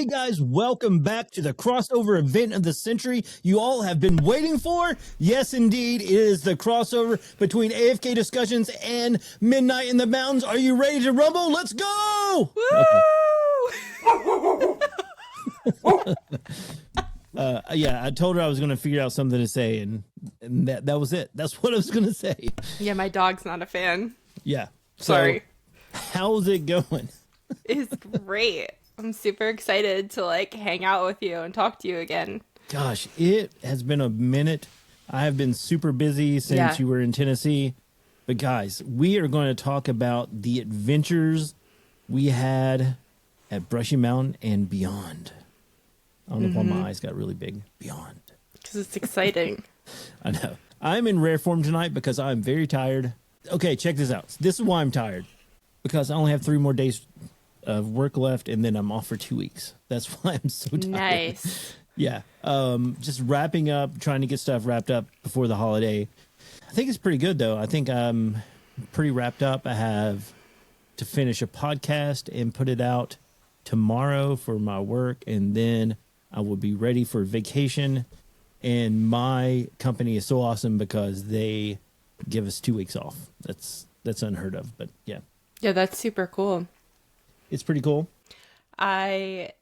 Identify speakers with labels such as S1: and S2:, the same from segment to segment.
S1: guys, welcome back to the crossover event of the century you all have been waiting for. Yes, indeed, it is the crossover between AFK Discussions and Midnight in the Mountains. Are you ready to rumble? Let's go!
S2: Woo!
S1: Yeah, I told her I was going to figure out something to say, and that was it. That's what I was going to say.
S2: Yeah, my dog's not a fan.
S1: Yeah.
S2: Sorry.
S1: So, how's it going?
S2: It's great. I'm super excited to hang out with you and talk to you again.
S1: Gosh, it has been a minute. I have been super busy since you were in Tennessee. But guys, we are going to talk about the adventures we had at Brushy Mountain and beyond. I don't know why my eyes got really big. Beyond.
S2: Because it's exciting.
S1: I know. I'm in rare form tonight because I'm very tired. Okay, check this out. This is why I'm tired. Because I only have 3 more days of work left, and then I'm off for 2 weeks. That's why I'm so tired.
S2: Nice.
S1: Yeah. Just wrapping up, trying to get stuff wrapped up before the holiday. I think it's pretty good, though. I think I'm pretty wrapped up. I have to finish a podcast and put it out tomorrow for my work, and then I will be ready for vacation. And my company is so awesome because they give us 2 weeks off. That's unheard of, but yeah.
S2: Yeah, that's super cool.
S1: It's pretty cool.
S2: I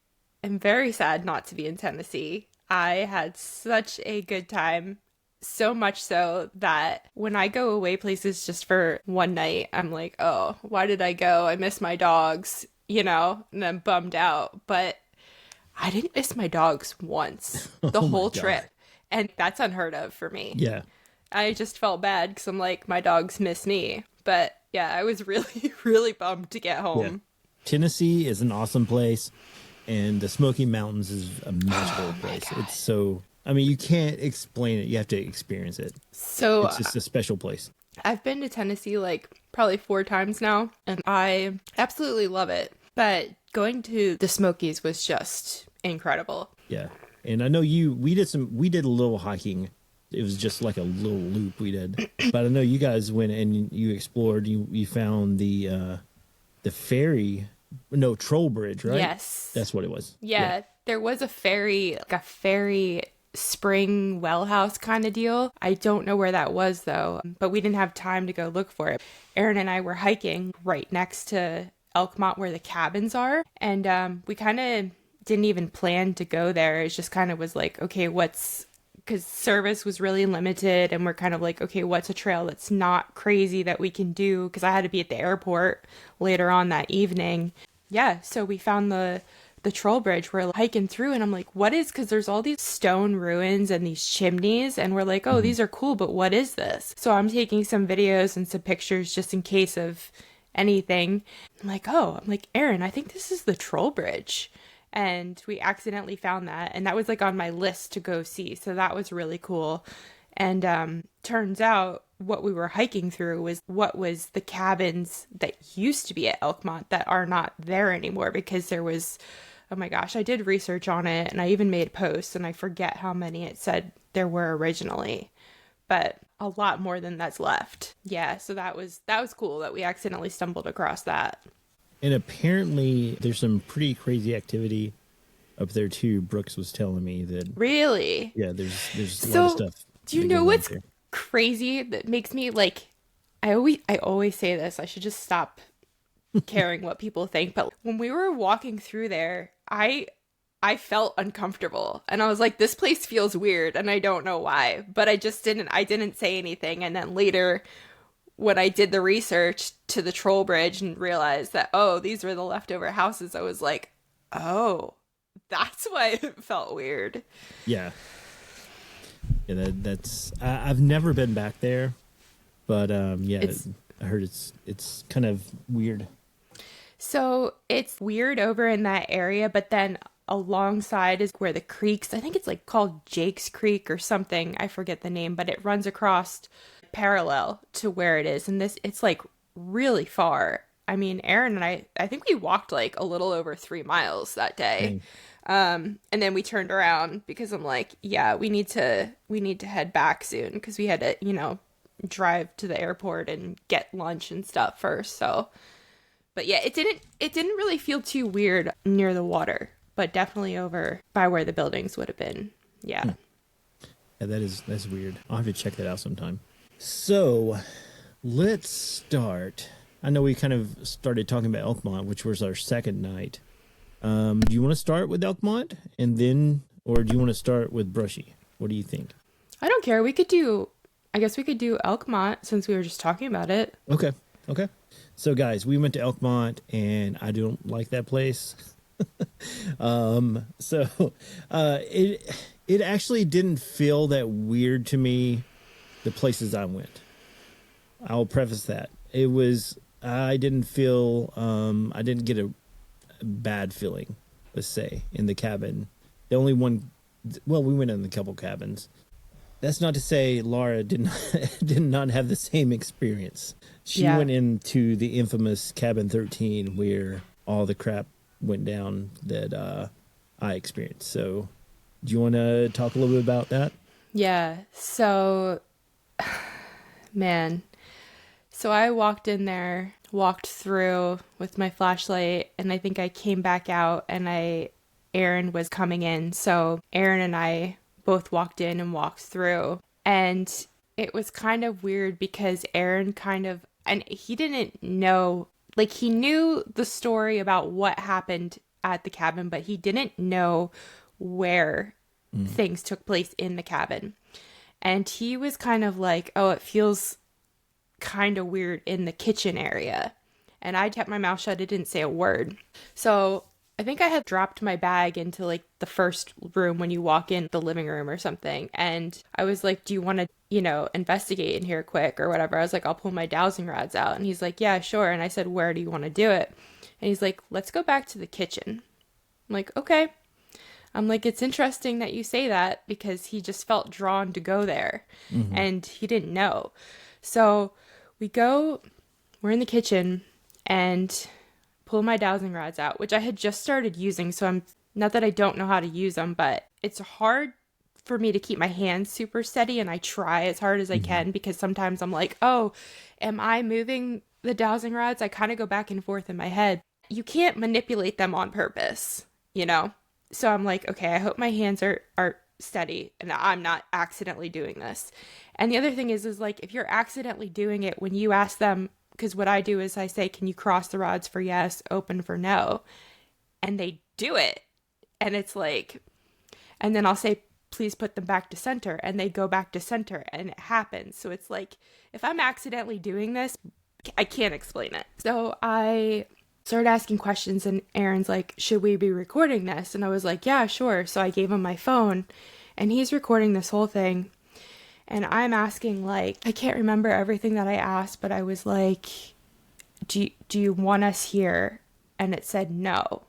S2: am very sad not to be in Tennessee. I had such a good time. So much so that when I go away places just for one night, I'm like, oh, why did I go? I miss my dogs, and I'm bummed out. But I didn't miss my dogs once the whole trip. And that's unheard of for me.
S1: Yeah.
S2: I just felt bad because I'm like, my dogs miss me. But yeah, I was really, really bummed to get home.
S1: Yeah. Tennessee is an awesome place, and the Smoky Mountains is a magical place. It's so, you can't explain it. You have to experience it.
S2: So
S1: it's just a special place.
S2: I've been to Tennessee probably 4 times now, and I absolutely love it. But going to the Smokies was just incredible.
S1: Yeah. And I know we did a little hiking. It was just like a little loop we did. But I know you guys went and you explored, you found the ferry, troll bridge, right?
S2: Yes.
S1: That's what it was.
S2: Yeah. There was a ferry, spring well house kind of deal. I don't know where that was though, but we didn't have time to go look for it. Aaron and I were hiking right next to Elkmont where the cabins are. And we kind of didn't even plan to go there. It just kind of was like, okay, because service was really limited, and we're kind of like, okay, what's a trail that's not crazy that we can do? Because I had to be at the airport later on that evening. Yeah, so we found the troll bridge. We're hiking through, and I'm like, what is, because there's all these stone ruins and these chimneys, and we're like, oh, these are cool, but what is this? So I'm taking some videos and some pictures just in case of anything. I'm like, Aaron, I think this is the troll bridge. And we accidentally found that. And that was on my list to go see. So that was really cool. And turns out what we were hiking through was the cabins that used to be at Elkmont that are not there anymore, because there was, oh my gosh, I did research on it, and I even made posts, and I forget how many it said there were originally, but a lot more than that's left. Yeah. So that was cool that we accidentally stumbled across that.
S1: And apparently there's some pretty crazy activity up there too. Brooks was telling me that. Really? Yeah, there's a lot of stuff.
S2: Do you know what's crazy that makes me I always say this, I should just stop caring what people think, but when we were walking through there, I felt uncomfortable, and I was like, this place feels weird, and I don't know why, but I didn't say anything. And then later, when I did the research to the troll bridge and realized that, oh, these were the leftover houses, I was like, oh, that's why it felt weird.
S1: Yeah. Yeah, that's I've never been back there, but I heard it's kind of weird.
S2: So it's weird over in that area, but then alongside is where the creeks, I think it's called Jake's Creek or something, I forget the name, but it runs across parallel to where it is, and it's really far. Aaron and I think we walked a little over 3 miles that day. And then we turned around because I'm like, yeah, we need to head back soon, because we had to drive to the airport and get lunch and stuff first. So, but yeah, it didn't really feel too weird near the water. but definitely over by where the buildings would have been. Yeah.
S1: Yeah, that's weird. I'll have to check that out sometime. So let's start. I know we kind of started talking about Elkmont, which was our second night. Do you want to start with Elkmont or do you want to start with Brushy? What do you think?
S2: I don't care. I guess we could do Elkmont since we were just talking about it.
S1: Okay. So guys, we went to Elkmont and I don't like that place. It actually didn't feel that weird to me, the places I went. I'll preface that. I didn't get a bad feeling, let's say, in the cabin. The only one, well, we went in a couple cabins. That's not to say Laura did not have the same experience. She went into the infamous cabin 13 where all the crap went down that I experienced. So do you want to talk a little bit about that?
S2: Yeah. So, man. So I walked in there, walked through with my flashlight, and I think I came back out and Aaron was coming in. So Aaron and I both walked in and walked through. And it was kind of weird because Aaron and he didn't know, like he knew the story about what happened at the cabin, but he didn't know where things took place in the cabin. And he was kind of like, oh, it feels kind of weird in the kitchen area. And I kept my mouth shut. I didn't say a word. So I think I had dropped my bag into like the first room when you walk in the living room or something. And I was like, do you want to, investigate in here quick or whatever? I was like, I'll pull my dowsing rods out. And he's like, yeah, sure. And I said, where do you want to do it? And he's like, let's go back to the kitchen. I'm like, okay. I'm like, it's interesting that you say that because he just felt drawn to go there and he didn't know. So we're in the kitchen and pull my dowsing rods out, which I had just started using. So I'm not that I don't know how to use them, but it's hard for me to keep my hands super steady. And I try as hard as I can because sometimes I'm like, oh, am I moving the dowsing rods? I kind of go back and forth in my head. You can't manipulate them on purpose, So I'm like, okay, I hope my hands are steady and I'm not accidentally doing this. And the other thing is like, if you're accidentally doing it, when you ask them, because what I do is I say, can you cross the rods for yes, open for no? And they do it. And it's like, and then I'll say, please put them back to center. And they go back to center and it happens. So it's like, if I'm accidentally doing this, I can't explain it. So I started asking questions and Aaron's like, should we be recording this? And I was like, yeah, sure. So I gave him my phone and he's recording this whole thing. And I'm asking, like, I can't remember everything that I asked, but I was like, do you want us here? And it said no.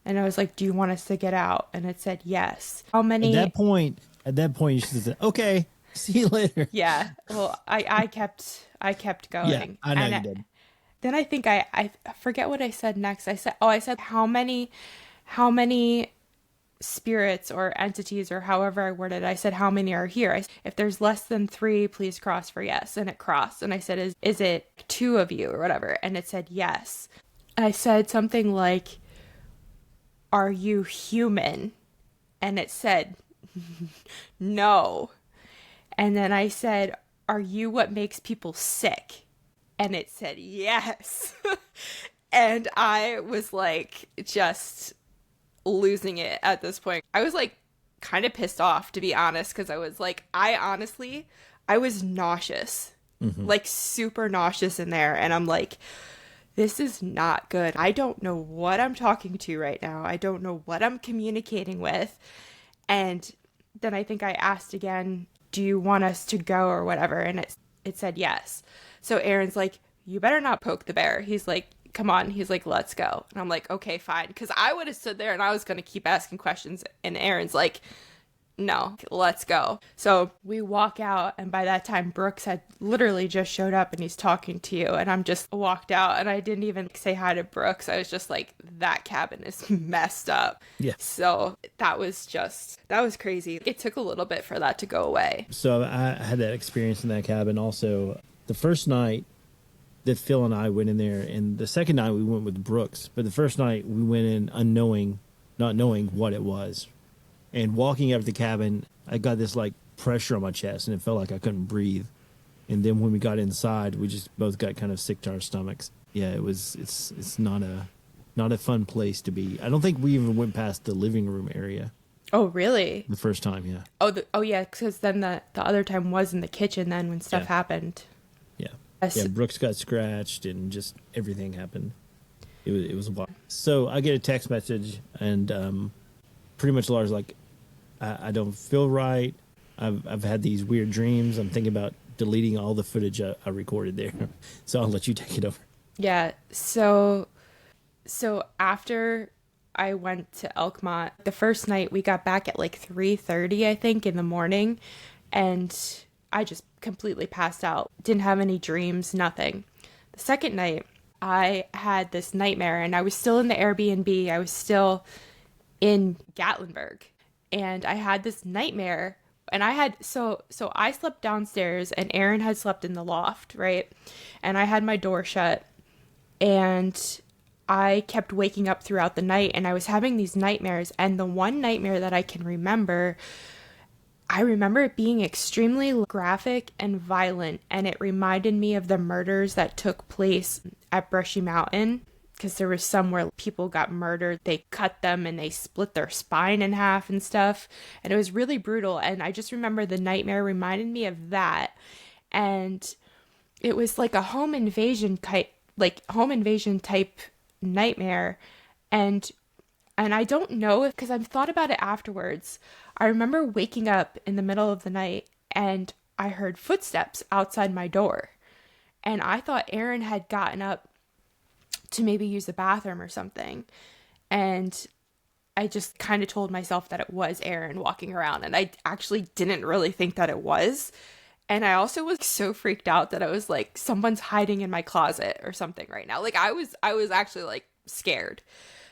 S2: And I was like, do you want us to get out? And it said yes. How many?
S1: At that point, you should have said, okay, see you later.
S2: Yeah. Well, I kept going.
S1: Yeah, I know you did.
S2: Then I think I forget what I said next. I said how many spirits or entities or however I worded it. I said, how many are here? If there's less than 3, please cross for yes. And it crossed. And I said, is it 2 of you or whatever? And it said yes. I said something like, are you human? And it said no. And then I said, are you what makes people sick? And it said yes. And I was like, just losing it at this point. I was like kind of pissed off, to be honest, because I was like, I was nauseous, like super nauseous in there. And I'm like, this is not good. I don't know what I'm talking to right now. I don't know what I'm communicating with. And then I think I asked again, do you want us to go or whatever? And it said yes. So Aaron's like, you better not poke the bear. He's like, come on. He's like, let's go. And I'm like, okay, fine. Because I would have stood there and I was going to keep asking questions. And Aaron's like, no, let's go. So we walk out. And by that time, Brooks had literally just showed up and he's talking to you. And I'm just walked out and I didn't even say hi to Brooks. I was just like, that cabin is messed up. Yeah. So that was crazy. It took a little bit for that to go away.
S1: So I had that experience in that cabin also. The first night that Phil and I went in there, and the second night we went with Brooks, but the first night we went in unknowing not knowing what it was. And walking up to the cabin, I got this like pressure on my chest, and it felt like I couldn't breathe. And then when we got inside, we just both got kind of sick to our stomachs. Yeah, it's not a fun place to be. I don't think we even went past the living room area.
S2: Oh, really?
S1: The first time, yeah.
S2: Oh, yeah, because then the other time was in the kitchen then when stuff happened.
S1: Yeah.
S2: Yes.
S1: Yeah, Brooks got scratched and just everything happened. It was wild. So I get a text message, and pretty much Laura's like, I don't feel right. I've had these weird dreams. I'm thinking about deleting all the footage I recorded there. So I'll let you take it over.
S2: Yeah. So after I went to Elkmont, the first night we got back at like 3:30, I think, in the morning, and I just completely passed out. Didn't have any dreams, nothing. The second night, I had this nightmare, and I was still in the Airbnb. I was still in Gatlinburg, and I had this nightmare. And I had, so I slept downstairs, and Aaron had slept in the loft, right? And I had my door shut, and I kept waking up throughout the night, and I was having these nightmares. And the one nightmare that I can remember, I remember it being extremely graphic and violent, and it reminded me of the murders that took place at Brushy Mountain, because there was some where people got murdered. They cut them and they split their spine in half and stuff, and it was really brutal. And I just remember the nightmare reminded me of that, and it was like a home invasion type nightmare. And I don't know, because I've thought about it afterwards. I remember waking up in the middle of the night, and I heard footsteps outside my door, and I thought Aaron had gotten up to maybe use the bathroom or something. And I just kind of told myself that it was Aaron walking around, and I actually didn't really think that it was. And I also was so freaked out that I was like, someone's hiding in my closet or something right now. Like I was actually like scared.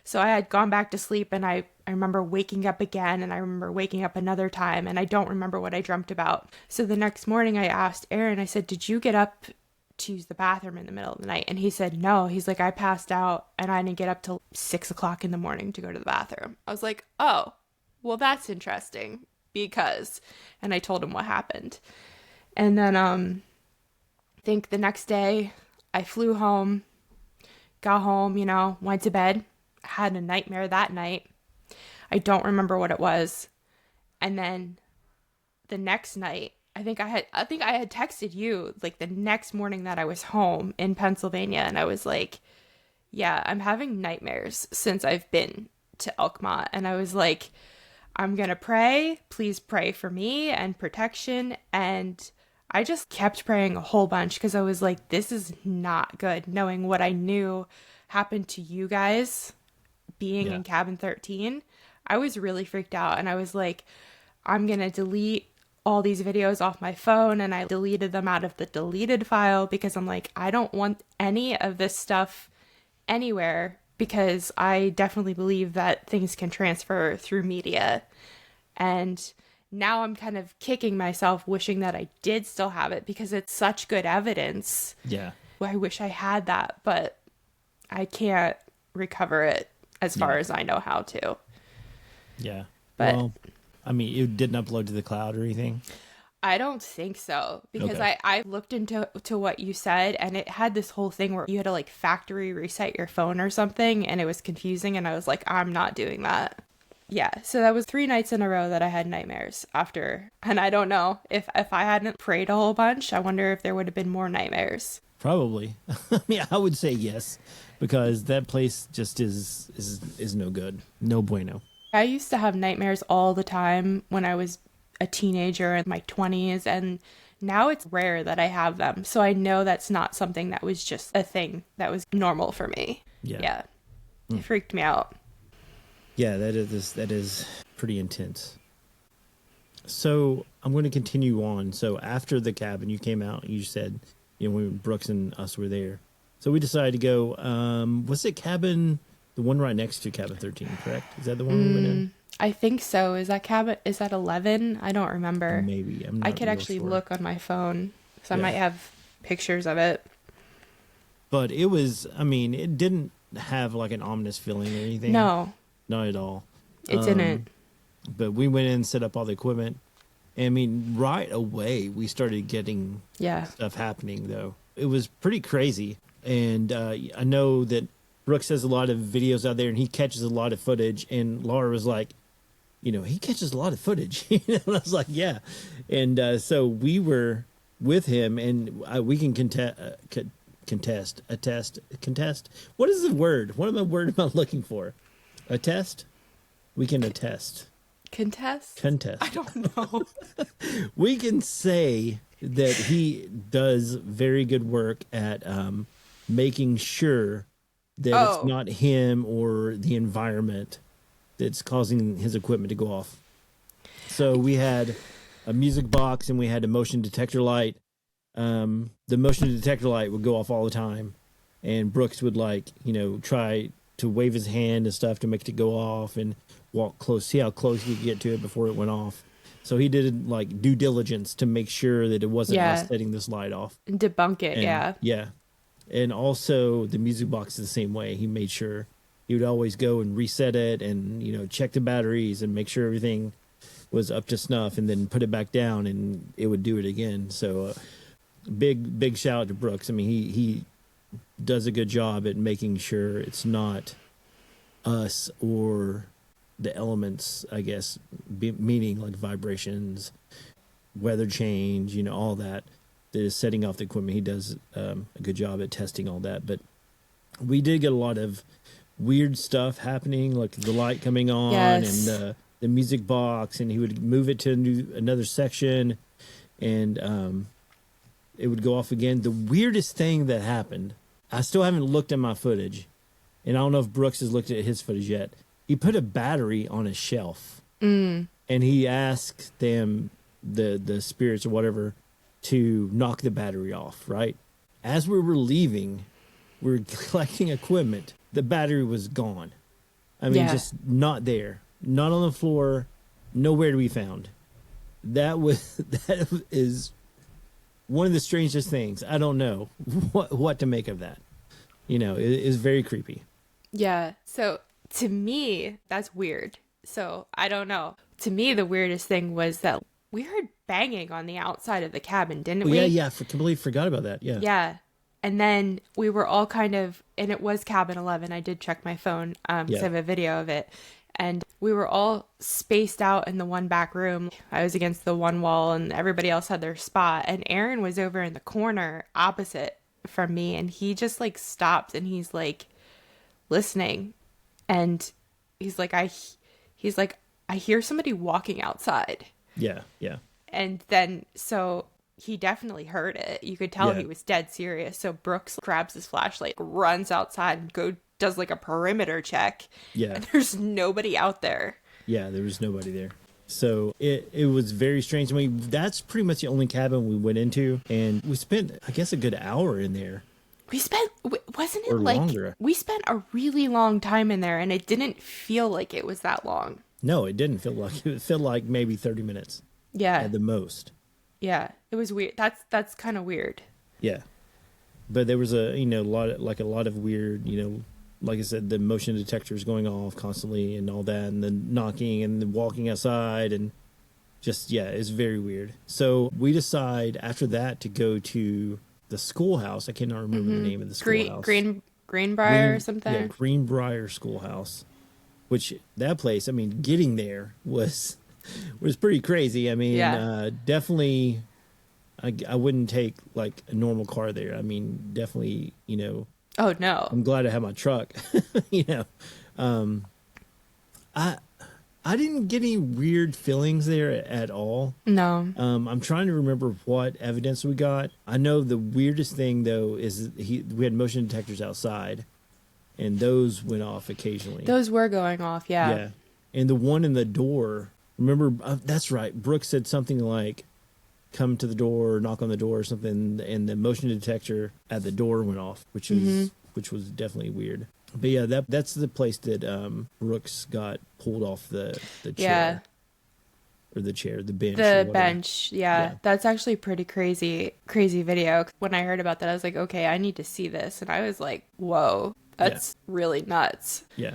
S2: So I had gone back to sleep, and I remember waking up again, and I remember waking up another time, and I don't remember what I dreamt about. So the next morning I asked Aaron, I said, did you get up to use the bathroom in the middle of the night? And he said no. He's like, I passed out, and I didn't get up till 6 o'clock in the morning to go to the bathroom. I was like, oh, well, that's interesting, because, and I told him what happened. And then I think the next day I flew home, got home, went to bed, had a nightmare that night. I don't remember what it was. And then the next night, I think I had texted you like the next morning that I was home in Pennsylvania, and I was like, yeah, I'm having nightmares since I've been to Elkmont. And I was like, I'm going to pray. Please pray for me and protection. And I just kept praying a whole bunch, because I was like, this is not good, knowing what I knew happened to you guys being in cabin 13. I was really freaked out, and I was like, I'm going to delete all these videos off my phone, and I deleted them out of the deleted file, because I'm like, I don't want any of this stuff anywhere, because I definitely believe that things can transfer through media. And now I'm kind of kicking myself, wishing that I did still have it, because it's such good evidence.
S1: Yeah.
S2: I wish I had that, but I can't recover it as far as I know how to.
S1: Yeah.
S2: But
S1: well, I mean, it didn't upload to the cloud or anything?
S2: I don't think so, because
S1: Okay.
S2: I looked into what you said, and it had this whole thing where you had to like factory reset your phone or something, and it was confusing, and I was like, I'm not doing that. Yeah, so that was 3 nights in a row that I had nightmares after. And I don't know, if I hadn't prayed a whole bunch, I wonder if there would have been more nightmares.
S1: Probably. I mean, I would say yes, because that place just is no good. No bueno.
S2: I used to have nightmares all the time when I was a teenager in my 20s, and now it's rare that I have them. So I know that's not something that was just a thing that was normal for me. Yeah. It freaked me out.
S1: Yeah, that is pretty intense. So I'm going to continue on. So after the cabin, you came out, you said, when Brooks and us were there. So we decided to go, was it cabin, the one right next to cabin 13, correct? Is that the one we went in?
S2: I think so. Is that 11? I don't remember.
S1: Maybe. I'm not
S2: I could
S1: real
S2: actually
S1: sure.
S2: look on my phone, so I
S1: Yeah.
S2: might have pictures of it.
S1: But it was, I mean, it didn't have like an ominous feeling or anything.
S2: No.
S1: Not at all.
S2: It didn't.
S1: But we went in and set up all the equipment. I mean, right away, we started getting stuff happening, though. It was pretty crazy. And I know that Brooks has a lot of videos out there, and he catches a lot of footage. And Laura was like, he catches a lot of footage. And I was like, yeah. And so we were with him, and we can contest. What is the word? What word am I looking for? Attest? We can attest.
S2: Contest? I don't know.
S1: We can say that he does very good work at making sure that it's not him or the environment that's causing his equipment to go off. So we had a music box and we had a motion detector light. The motion detector light would go off all the time, and Brooks would try to wave his hand and stuff to make it go off and walk close, see how close he could get to it before it went off. So he did due diligence to make sure that it wasn't us setting this light off.
S2: Debunk it,
S1: Yeah. And also the music box is the same way. He made sure he would always go and reset it and, check the batteries and make sure everything was up to snuff, and then put it back down and it would do it again. So big shout out to Brooks. I mean, he does a good job at making sure it's not us or the elements, I guess, meaning like vibrations, weather change, all that is setting off the equipment. He does a good job at testing all that. But we did get a lot of weird stuff happening, like the light coming on and the music box, and he would move it to another section, and it would go off again. The weirdest thing that happened, I still haven't looked at my footage, and I don't know if Brooks has looked at his footage yet. He put a battery on a shelf, and he asked them, the spirits or whatever, to knock the battery off, right? As we were leaving, we were collecting equipment. The battery was gone. I mean, just not there. Not on the floor. Nowhere to be found. That is one of the strangest things. I don't know what to make of that. It is very creepy.
S2: Yeah. So to me, that's weird. So I don't know. To me, the weirdest thing was that we heard banging on the outside of the cabin, didn't we?
S1: Yeah. Completely forgot about that. Yeah.
S2: Yeah. And then we were all and it was cabin 11. I did check my phone because I have a video of it. And we were all spaced out in the one back room. I was against the one wall and everybody else had their spot. And Aaron was over in the corner opposite from me. And he just stopped and he's listening. And he's like, I hear somebody walking outside.
S1: Yeah.
S2: And then, so he definitely heard it. You could tell he was dead serious. So Brooks grabs his flashlight, runs outside and does a perimeter check.
S1: Yeah.
S2: And there's nobody out there.
S1: Yeah, there was nobody there. So it was very strange. I mean, that's pretty much the only cabin we went into. And we spent, I guess, a good hour in there.
S2: Wasn't it
S1: longer.
S2: We spent a really long time in there and it didn't feel like it was that long.
S1: No, it didn't feel like it. It felt like maybe 30 minutes.
S2: Yeah.
S1: At the most.
S2: Yeah, it was weird. That's kind of weird.
S1: Yeah. But there was a lot of weird, like I said, the motion detectors going off constantly and all that, and then knocking and then walking outside, and just, it's very weird. So we decide after that to go to the schoolhouse. I cannot remember the name of the schoolhouse.
S2: Greenbrier or something?
S1: Yeah, Greenbrier Schoolhouse. Which, that place, I mean, getting there was pretty crazy. I mean, definitely, I wouldn't take a normal car there. I mean, definitely,
S2: Oh no!
S1: I'm glad I have my truck. I didn't get any weird feelings there at all.
S2: No.
S1: I'm trying to remember what evidence we got. I know the weirdest thing though is we had motion detectors outside, and those went off occasionally.
S2: Those were going off, yeah.
S1: Yeah, and the one in the door. Remember, that's right. Brooke said something like, "Come to the door," or "Knock on the door," or something, and the motion detector at the door went off, which was definitely weird. But yeah, that's the place that Brooks got pulled off the chair. Or the chair, the bench.
S2: The bench, yeah. That's actually pretty crazy video. When I heard about that, I was like, okay, I need to see this. And I was like, whoa, that's really nuts.
S1: Yeah.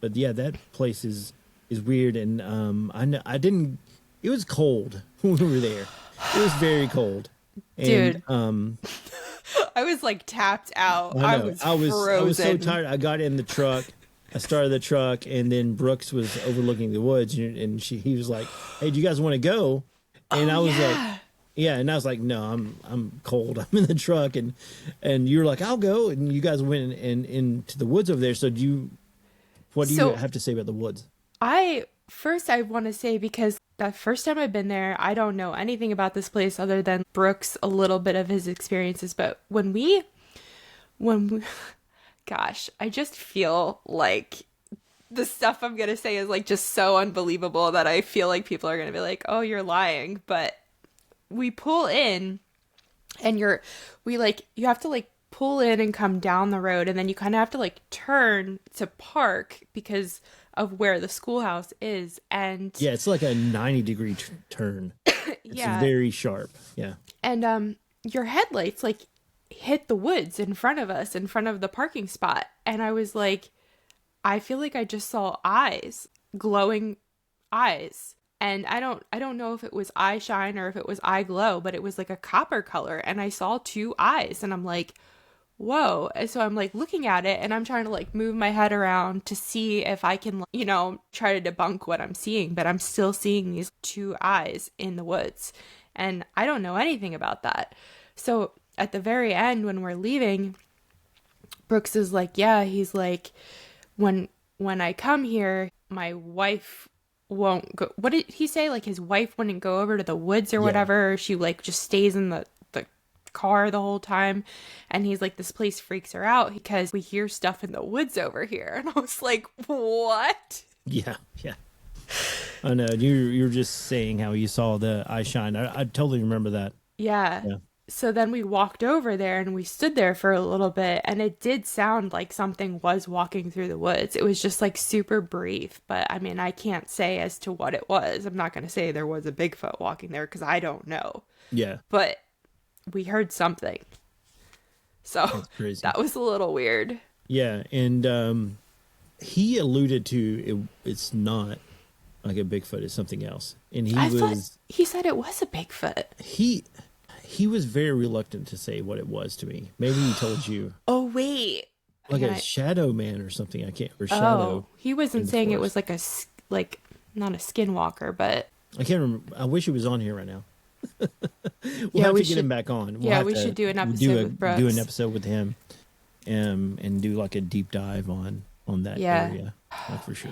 S1: But yeah, that place is weird. And I didn't. It was cold when we were there. It was very cold.
S2: Dude.
S1: And
S2: I was like tapped out.
S1: I
S2: I
S1: know.
S2: was
S1: I was so
S2: frozen.
S1: tired. I got in the truck. I started the truck, and then Brooks was overlooking the woods, and he was like, "Hey, do you guys want to go?" And I was like, "Yeah." And I was like, "No, I'm cold. I'm in the truck." And you were like, "I'll go." And you guys went into the woods over there. So what do you have to say about the woods?
S2: I want to say, because that first time I've been there, I don't know anything about this place other than Brooks, a little bit of his experiences. But when we gosh, I just feel like the stuff I'm going to say is like just so unbelievable that I feel like people are going to be like, "Oh, you're lying." But we pull in and you have to like pull in and come down the road, and then you kind of have to like turn to park because of where the schoolhouse is. And
S1: yeah, it's like a 90-degree turn. It's very sharp. Yeah.
S2: And your headlights like hit the woods in front of us, in front of the parking spot. And I was like, I feel like I just saw eyes, glowing eyes. And I don't know if it was eye shine or if it was eye glow, but it was like a copper color. And I saw two eyes, and I'm like, whoa. And so I'm like looking at it, and I'm trying to like move my head around to see if I can, try to debunk what I'm seeing, but I'm still seeing these two eyes in the woods. And I don't know anything about that. So at the very end, when we're leaving, Brooks is like, yeah, he's like, when I come here, my wife won't go. What did he say? Like his wife wouldn't go over to the woods or whatever. She like just stays in the car the whole time. And he's like, this place freaks her out because we hear stuff in the woods over here. And I was like, what?
S1: Yeah. I know. You're just saying how you saw the eye shine. I totally remember that.
S2: Yeah. So then we walked over there and we stood there for a little bit, and it did sound like something was walking through the woods. It was just like super brief, but I mean, I can't say as to what it was. I'm not going to say there was a Bigfoot walking there because I don't know.
S1: Yeah.
S2: But we heard something. So that was a little weird.
S1: Yeah. And he alluded to it's not like a Bigfoot, it's something else. And
S2: he said it was a Bigfoot.
S1: He was very reluctant to say what it was to me. Maybe he told you.
S2: Oh, wait.
S1: Like a shadow man or something.
S2: He wasn't saying it was like not a skinwalker, but
S1: I can't remember. I wish he was on here right now. We'll have to get him back on.
S2: We should do an episode with Brooks.
S1: Do an episode with him, and do like a deep dive on that area. That's for sure.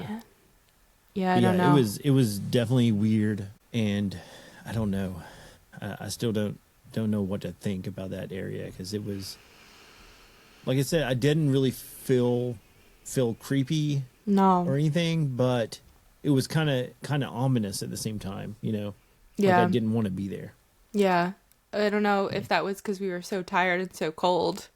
S2: Yeah, I don't know.
S1: It was definitely weird, and I don't know. I still don't know what to think about that area, because it was, like I said, I didn't really feel creepy or anything, but it was kind of ominous at the same time, Yeah. Like I didn't want to be there.
S2: Yeah. I don't know if that was because we were so tired and so cold,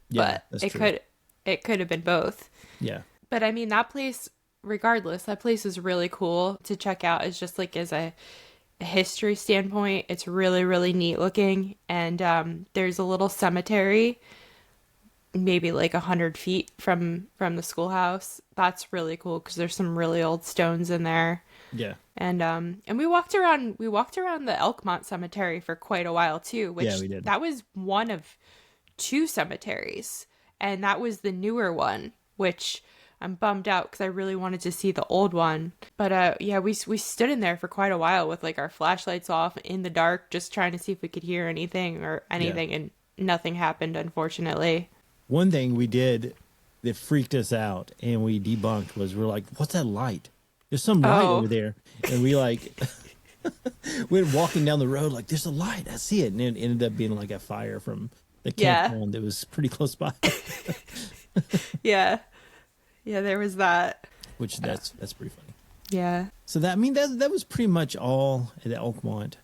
S2: but it could have been both.
S1: Yeah.
S2: But I mean, that place, regardless, that place is really cool to check out. It's just like as a history standpoint, it's really, really neat looking. And there's a little cemetery maybe like 100 feet from the schoolhouse. That's really cool because there's some really old stones in there.
S1: Yeah.
S2: And we walked around the Elkmont cemetery for quite a while too, which
S1: we did.
S2: That was one of two cemeteries, and that was the newer one, which I'm bummed out because I really wanted to see the old one. But we stood in there for quite a while with like our flashlights off in the dark, just trying to see if we could hear anything, and nothing happened, unfortunately.
S1: One thing we did that freaked us out and we debunked was we're like, what's that light? There's some light over there. And we like went walking down the road like, there's a light, I see it. And it ended up being like a fire from the campground that was pretty close by.
S2: Yeah, there was that.
S1: Which that's pretty funny.
S2: Yeah.
S1: So that was pretty much all at Elkmont.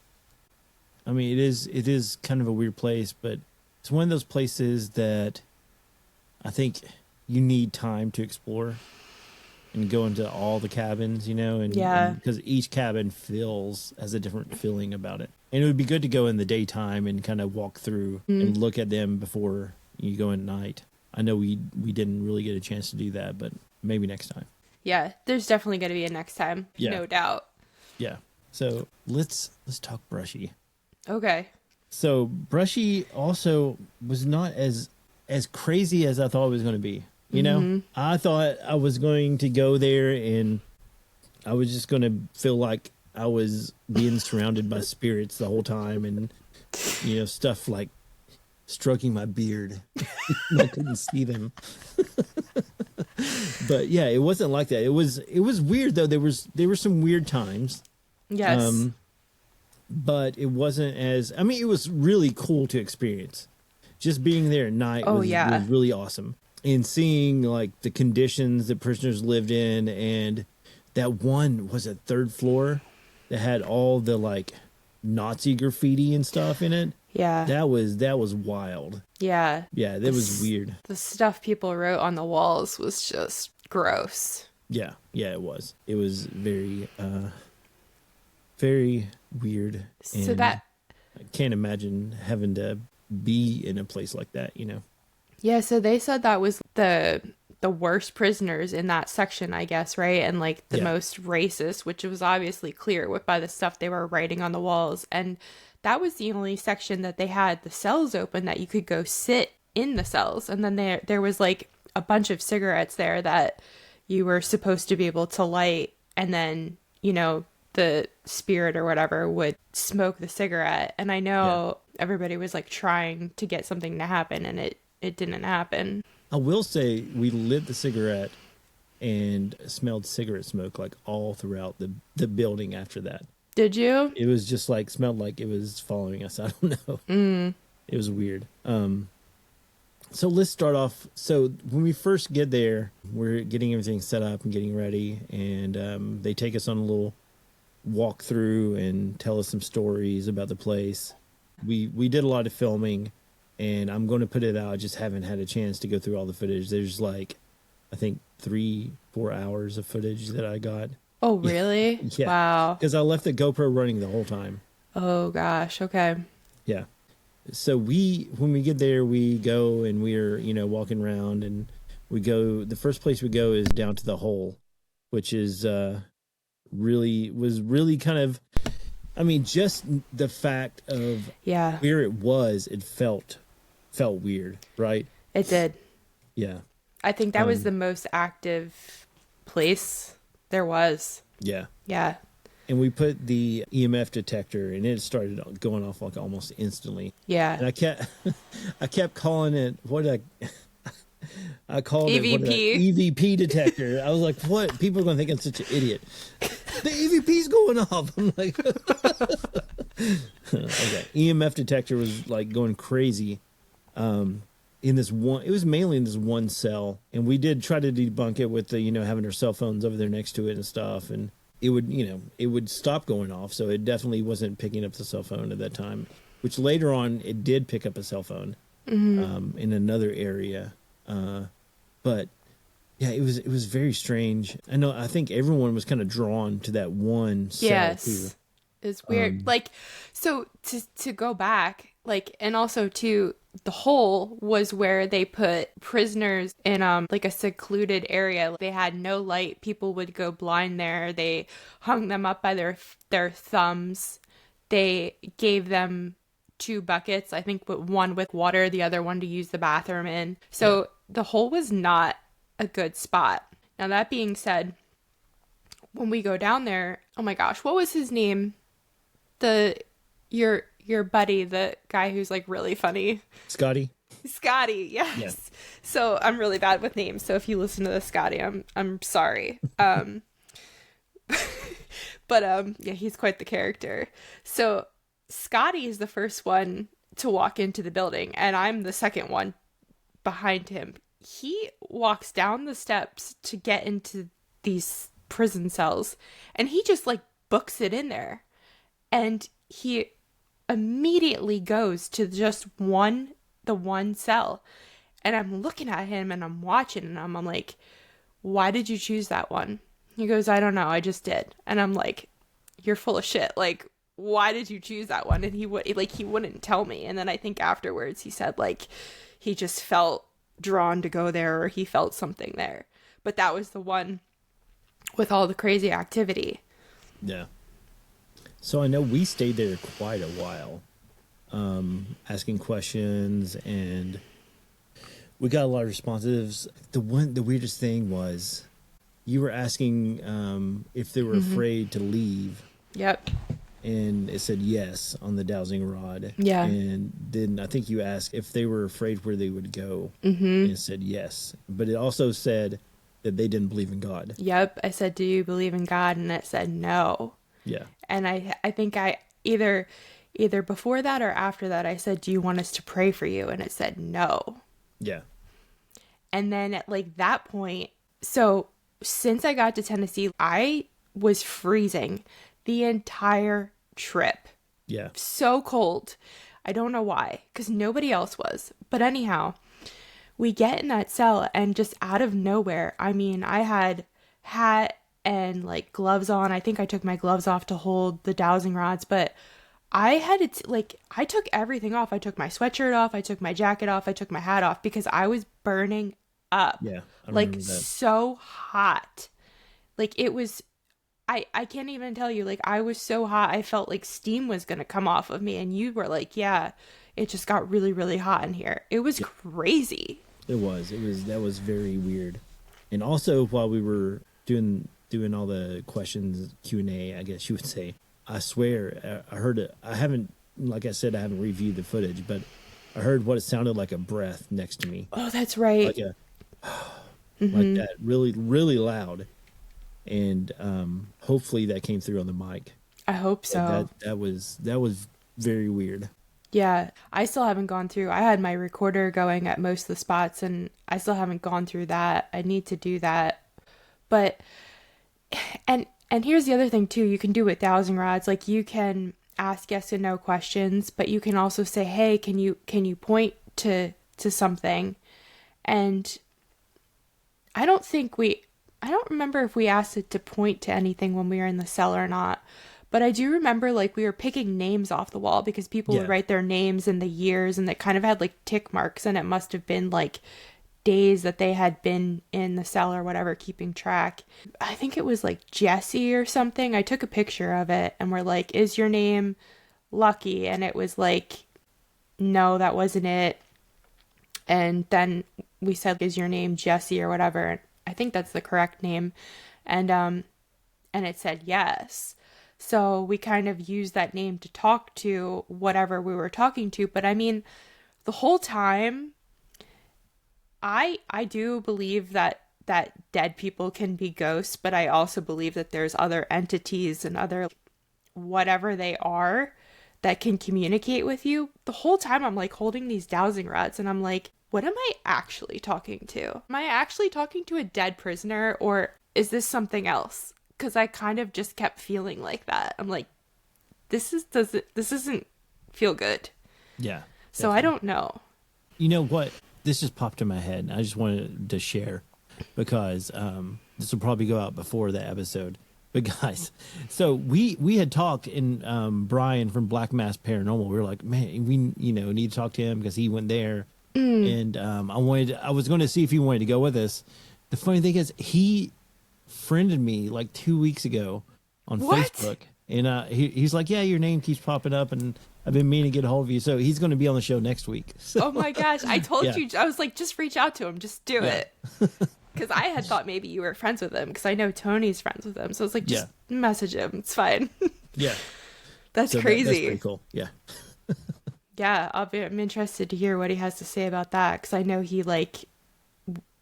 S1: I mean, it is kind of a weird place, but it's one of those places that I think you need time to explore and go into all the cabins, and because each cabin has a different feeling about it. And it would be good to go in the daytime and kind of walk through and look at them before you go at night. I know we didn't really get a chance to do that, but maybe next time.
S2: Yeah, there's definitely going to be a next time.
S1: Yeah.
S2: No doubt.
S1: Yeah. So let's talk Brushy.
S2: Okay.
S1: So Brushy also was not as crazy as I thought it was going to be. You know, I thought I was going to go there and I was just going to feel like I was being surrounded by spirits the whole time, and stuff like stroking my beard. I couldn't see them. But yeah, it wasn't like that. It was weird though. There were some weird times.
S2: Yes.
S1: But it wasn't as, I mean, it was really cool to experience. Just being there at night was really awesome. And seeing like the conditions that prisoners lived in, and that one was a third floor that had all the like Nazi graffiti and stuff in it.
S2: Yeah.
S1: That was wild.
S2: Yeah.
S1: Yeah, that was weird.
S2: The stuff people wrote on the walls was just gross.
S1: Yeah, it was. It was very very weird.
S2: So
S1: and
S2: that
S1: I can't imagine having to be in a place like that,
S2: Yeah, so they said that was the worst prisoners in that section, I guess, right? And like the most racist, which was obviously clear by the stuff they were writing on the walls. And that was the only section that they had the cells open that you could go sit in the cells. And then there was like a bunch of cigarettes there that you were supposed to be able to light, and then, the spirit or whatever would smoke the cigarette. And I know everybody was like trying to get something to happen, and it didn't happen.
S1: I will say we lit the cigarette and smelled cigarette smoke like all throughout the building after that.
S2: Did you?
S1: It was just like smelled like it was following us. I don't know. It was weird. So let's start off. So when we first get there, we're getting everything set up and getting ready, and they take us on a little walk through and tell us some stories about the place. We did a lot of filming, and I'm going to put it out. I just haven't had a chance to go through all the footage. There's like, I think 3-4 hours of footage that I got.
S2: Oh, really?
S1: Yeah.
S2: Wow.
S1: Because I left the GoPro running the whole time.
S2: Oh, gosh. Okay.
S1: Yeah. So when we get there, we go and we're, walking around, and the first place we go is down to the hole, which is really kind of, I mean, just the fact of where it was, it felt weird, right?
S2: It did.
S1: Yeah.
S2: I think that was the most active place there was.
S1: Yeah.
S2: Yeah.
S1: And we put the EMF detector, and it started going off like almost instantly.
S2: Yeah.
S1: And I kept calling it, I called
S2: EVP.
S1: it EVP detector. I was like, what? People are going to think I'm such an idiot. The EVP's going off. I'm like, okay. EMF detector was like going crazy. In this one, it was mainly in this one cell, and we did try to debunk it with the, having our cell phones over there next to it and stuff, and it would stop going off. So it definitely wasn't picking up the cell phone at that time, which later on it did pick up a cell phone, in another area. But yeah, it was very strange. I think everyone was kind of drawn to that one cell.
S2: Yes. It's weird. So to go back, and also to the hole was where they put prisoners in like a secluded area. They had no light. People would go blind there. They hung them up by their thumbs. They gave them 2 buckets, I think, but one with water, the other one to use the bathroom in. So the hole was not a good spot. Now, that being said, when we go down there, oh my gosh, what was his name? Your buddy, the guy who's like really funny.
S1: Scotty,
S2: yes. Yeah. So I'm really bad with names. So if you listen to this, Scotty, I'm sorry. But yeah, he's quite the character. So Scotty is the first one to walk into the building, and I'm the second one behind him. He walks down the steps to get into these prison cells, and he just like books it in there, and he immediately goes to just the one cell. And I'm looking at him and I'm watching, and I'm like, why did you choose that one? He goes, I don't know, I just did. And I'm like, you're full of shit. Like, why did you choose that one? And he wouldn't tell me. And then I think afterwards he said like he just felt drawn to go there, or he felt something there. But that was the one with all the crazy activity.
S1: Yeah. So I know we stayed there quite a while, asking questions, and we got a lot of responses. The weirdest thing was you were asking if they were afraid to leave.
S2: Yep.
S1: And it said yes on the dowsing rod.
S2: Yeah.
S1: And then I think you asked if they were afraid where they would go. And it said yes. But it also said that they didn't believe in God.
S2: Yep. I said, do you believe in God? And it said no.
S1: Yeah.
S2: And I think I either before that or after that, I said, do you want us to pray for you? And it said no.
S1: Yeah.
S2: And then at like that point, so since I got to Tennessee, I was freezing the entire trip.
S1: Yeah.
S2: So cold. I don't know why, because nobody else was. But anyhow, we get in that cell and just out of nowhere, I mean, I had hat and like gloves on. I think I took my gloves off to hold the dowsing rods, but I had it like, I took everything off. I took my sweatshirt off. I took my jacket off. I took my hat off because I was burning up.
S1: Yeah. I
S2: like
S1: remember that.
S2: so hot. Like it was, I can't even tell you, like I was so hot. I felt like steam was going to come off of me. And you were like, yeah, it just got really, really hot in here. It was crazy.
S1: That was very weird. And also while we were doing all the questions, Q&A, I guess you would say, I swear I heard it. I haven't reviewed the footage, but I heard what it sounded like a breath next to me.
S2: Oh, that's right.
S1: Like like that, really, really loud. And hopefully that came through on the mic.
S2: I hope so.
S1: That was very weird.
S2: Yeah, I still haven't gone through. I had my recorder going at most of the spots, and I still haven't gone through that. I need to do that. But and here's the other thing too. You can do with dowsing rods. Like you can ask yes and no questions, but you can also say, "Hey, can you point to something?" And I don't remember if we asked it to point to anything when we were in the cell or not. But I do remember like we were picking names off the wall because people would write their names and the years, and they kind of had like tick marks, and it must have been like days that they had been in the cell or whatever, keeping track. I think it was like Jesse or something. I took a picture of it and we're like, is your name Lucky? And it was like, no, that wasn't it. And then we said, is your name Jesse or whatever? I think that's the correct name. And it said yes. So we kind of used that name to talk to whatever we were talking to. But I mean, the whole time, I do believe that dead people can be ghosts, but I also believe that there's other entities and other whatever they are that can communicate with you. The whole time I'm like holding these dowsing rods and I'm like, what am I actually talking to? Am I actually talking to a dead prisoner, or is this something else? Because I kind of just kept feeling like that. I'm like, this isn't feel good.
S1: Yeah.
S2: So
S1: definitely.
S2: I don't know.
S1: You know what? This just popped in my head, and I just wanted to share because this will probably go out before the episode. But guys, so we had talked, and Brian from Black Mass Paranormal, we were like, man, we need to talk to him because he went there, and I was going to see if he wanted to go with us. The funny thing is, he friended me like 2 weeks ago on Facebook, and he's like, yeah, your name keeps popping up, and I've been meaning to get a hold of you. So he's going to be on the show next week. So,
S2: oh my gosh. I told you, I was like, just reach out to him. Just do it. Because I had thought maybe you were friends with him because I know Tony's friends with him. So it's like, just message him. It's fine.
S1: Yeah.
S2: That's crazy.
S1: That's pretty cool. Yeah.
S2: Yeah. I'm interested to hear what he has to say about that. Because I know he like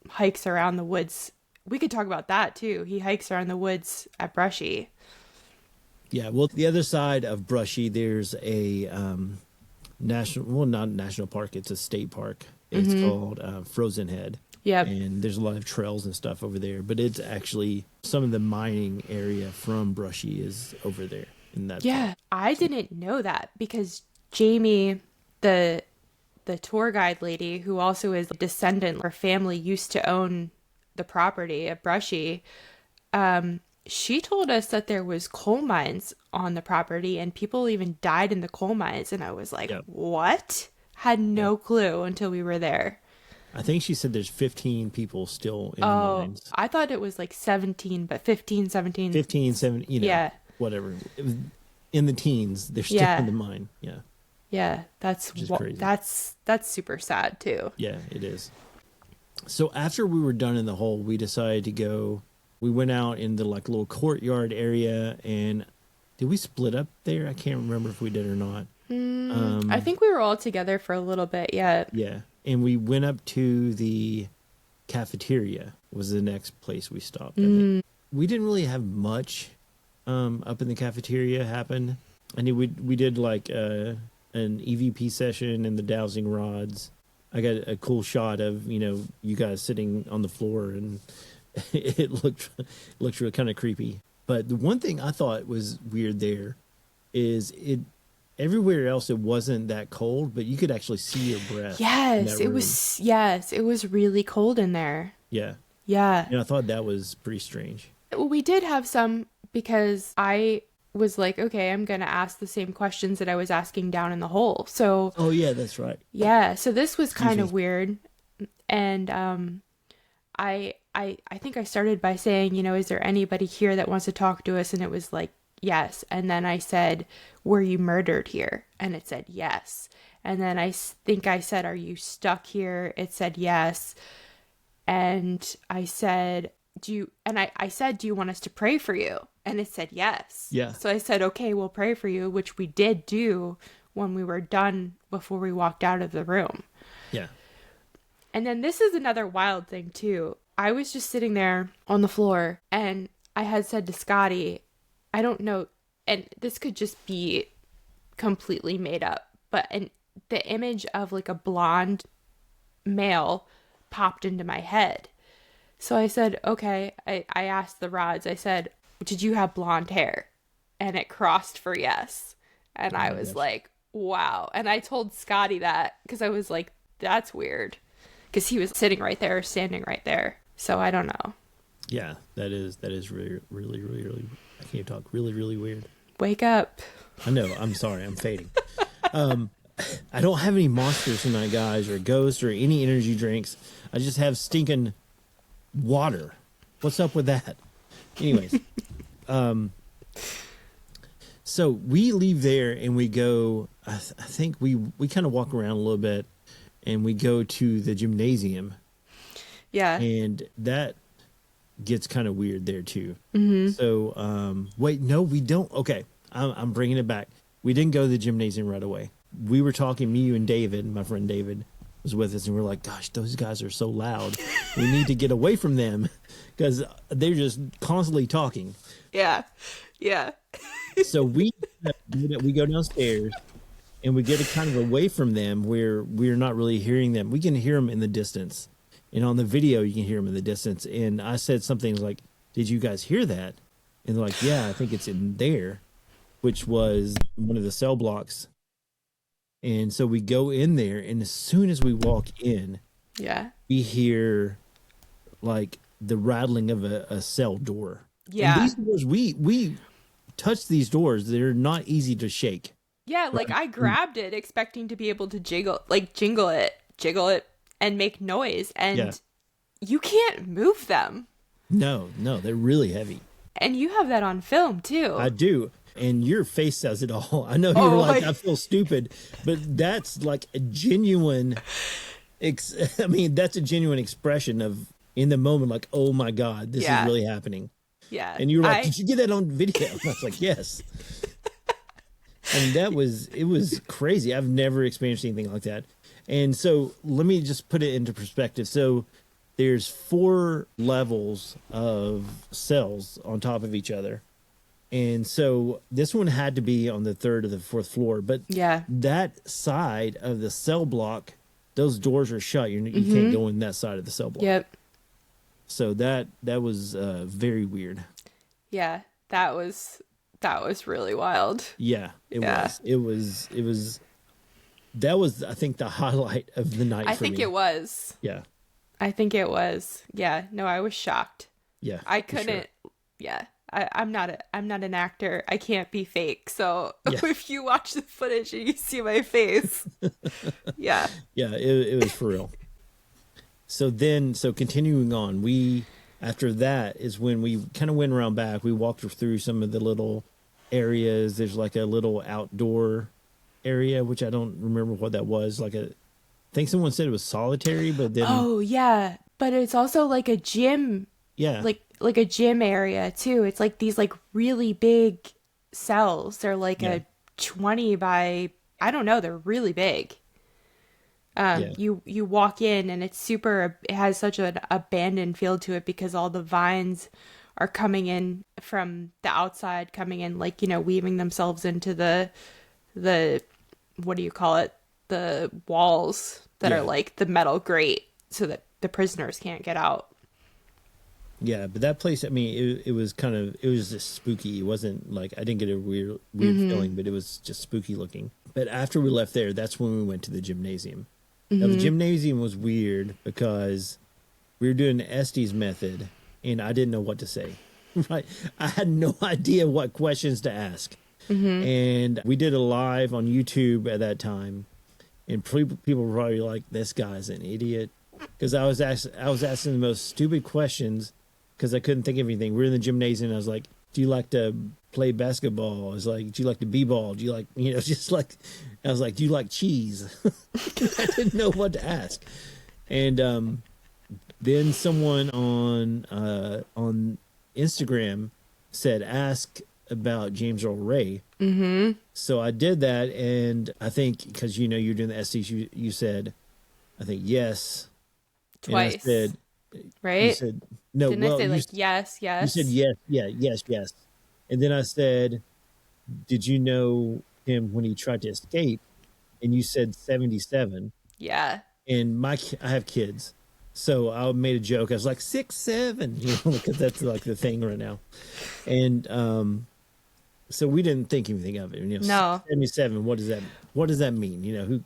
S2: hikes around the woods. We could talk about that too. He hikes around the woods at Brushy.
S1: Yeah, well, the other side of Brushy, there's a not national park, it's a state park. It's called Frozen Head. Yeah. And there's a lot of trails and stuff over there, but it's actually some of the mining area from Brushy is over there in that park.
S2: I didn't know that because Jamie, the tour guide lady, who also is a descendant, her family used to own the property at Brushy, she told us that there was coal mines on the property and people even died in the coal mines. And I was like, what? Had no clue until we were there.
S1: I think she said there's 15 people still in the
S2: Oh,
S1: mines.
S2: I thought it was like 17, but 15, 17.
S1: 15, 17,
S2: Yeah.
S1: whatever. It was in the teens, they're still in the mine. Yeah.
S2: Yeah, that's
S1: crazy.
S2: that's super sad too.
S1: Yeah, it is. So after we were done in the hole, we decided to go. We went out in the like little courtyard area, and did we split up there? I can't remember if we did or not.
S2: I think we were all together for a little bit. Yeah.
S1: Yeah, and we went up to the cafeteria. Was the next place we stopped. I think. We didn't really have much up in the cafeteria happen. I mean, we did like an EVP session and the dowsing rods. I got a cool shot of you guys sitting on the floor, and it looked really kind of creepy. But the one thing I thought was weird there is everywhere else it wasn't that cold, but you could actually see your breath.
S2: Yes, it was. Yes, it was really cold in there.
S1: Yeah.
S2: Yeah.
S1: And I thought that was pretty strange.
S2: We did have some, because I was like, okay, I'm going to ask the same questions that I was asking down in the hole. So,
S1: oh yeah, that's right.
S2: Yeah. So this was kind of weird. And, I think I started by saying, is there anybody here that wants to talk to us? And it was like, yes. And then I said, were you murdered here? And it said, yes. And then I think I said, are you stuck here? It said, yes. And I said, I said, do you want us to pray for you? And it said, yes.
S1: Yeah.
S2: So I said, okay, we'll pray for you, which we did do when we were done before we walked out of the room.
S1: Yeah.
S2: And then this is another wild thing too. I was just sitting there on the floor, and I had said to Scotty, I don't know, and this could just be completely made up, but the image of like a blonde male popped into my head. So I said, okay, I asked the rods, I said, did you have blonde hair? And it crossed for yes. And I was like, wow. And I told Scotty that, because I was like, that's weird. Because he was sitting right there, standing right there. So I don't know.
S1: Yeah, that is really, really, really, really, I can't talk, really, really weird.
S2: Wake up.
S1: I know, I'm sorry, I'm fading. I don't have any monsters tonight, guys, or ghosts, or any energy drinks. I just have stinking water. What's up with that? Anyways, so we leave there and we go, I think we kind of walk around a little bit, and we go to the gymnasium.
S2: Yeah.
S1: And that gets kind of weird there too.
S2: Mm-hmm.
S1: So, wait, no, we don't. Okay. I'm bringing it back. We didn't go to the gymnasium right away. We were talking, me, you, and David, my friend David was with us, and we're like, gosh, those guys are so loud. We need to get away from them because they're just constantly talking.
S2: Yeah. Yeah.
S1: So we go downstairs, and we get kind of away from them where we're not really hearing them. We can hear them in the distance. And on the video, you can hear them in the distance. And I said something like, did you guys hear that? And they're like, yeah, I think it's in there, which was one of the cell blocks. And so we go in there, and as soon as we walk in,
S2: Yeah.
S1: we hear like the rattling of a cell door.
S2: Yeah.
S1: And these doors, we touch these doors. They're not easy to shake.
S2: Yeah, like I grabbed it expecting to be able to jingle it, and make noise, and you can't move them.
S1: No, they're really heavy.
S2: And you have that on film too.
S1: I do. And your face says it all. I know you were like, I feel stupid, but that's like a genuine, that's a genuine expression of in the moment, like, oh my God, this is really happening.
S2: Yeah.
S1: And you were like, did you get that on video? I was like, yes. And it was crazy. I've never experienced anything like that. And so let me just put it into perspective. So there's 4 levels of cells on top of each other. And so this one had to be on the 3rd or the 4th floor. But that side of the cell block, those doors are shut. You can't go in that side of the cell block.
S2: Yep.
S1: So that was very weird.
S2: Yeah, that was really wild.
S1: Yeah, it was. That was, I think, the highlight of the night.
S2: I think it was.
S1: Yeah.
S2: I think it was. Yeah. No, I was shocked.
S1: Yeah.
S2: I couldn't. Sure. Yeah. I'm not an actor. I can't be fake. So if you watch the footage and you see my face, yeah.
S1: Yeah, it was for real. So continuing on, after that is when we kind of went around back. We walked through some of the little areas. There's like a little outdoor area, which I don't remember what that was. I think someone said it was solitary, but then
S2: Oh yeah, but it's also like a gym.
S1: yeah,
S2: Like a gym area too. It's like these like really big cells. They're like
S1: yeah,
S2: a 20 by, I don't know, they're really big.
S1: yeah,
S2: You walk in and it has such an abandoned feel to it because all the vines are coming in from the outside, coming in like, weaving themselves into the what do you call it? The walls that
S1: yeah.
S2: are like the metal grate so that the prisoners can't get out.
S1: Yeah, but that place, I mean, it was just spooky. It wasn't like, I didn't get a weird feeling, but it was just spooky looking. But after we left there, that's when we went to the gymnasium. Now, the gymnasium was weird because we were doing the Estes method, and I didn't know what to say. Right? I had no idea what questions to ask. And we did a live on YouTube at that time, and people were probably like, "This guy's an idiot," because I was asking the most stupid questions because I couldn't think of anything. We were in the gymnasium, and I was like, "Do you like to play basketball?" I was like, "Do you like to b-ball? Do you like, just like," I was like, "Do you like cheese?" I didn't know what to ask. And then someone on Instagram said, "Ask about James Earl Ray." So I did that, and I think because you're doing the STs, you said, I think yes,
S2: Twice.
S1: And I said,
S2: right?
S1: You said no.
S2: Didn't I say like yes, yes?
S1: You said yes, yeah, yes, and then I said, "Did you know him when he tried to escape?" And you said 77.
S2: Yeah.
S1: And I have kids, so I made a joke. I was like 6, 7, because that's like the thing right now. And so we didn't think anything of it.
S2: No.
S1: 77. What does that mean? Who?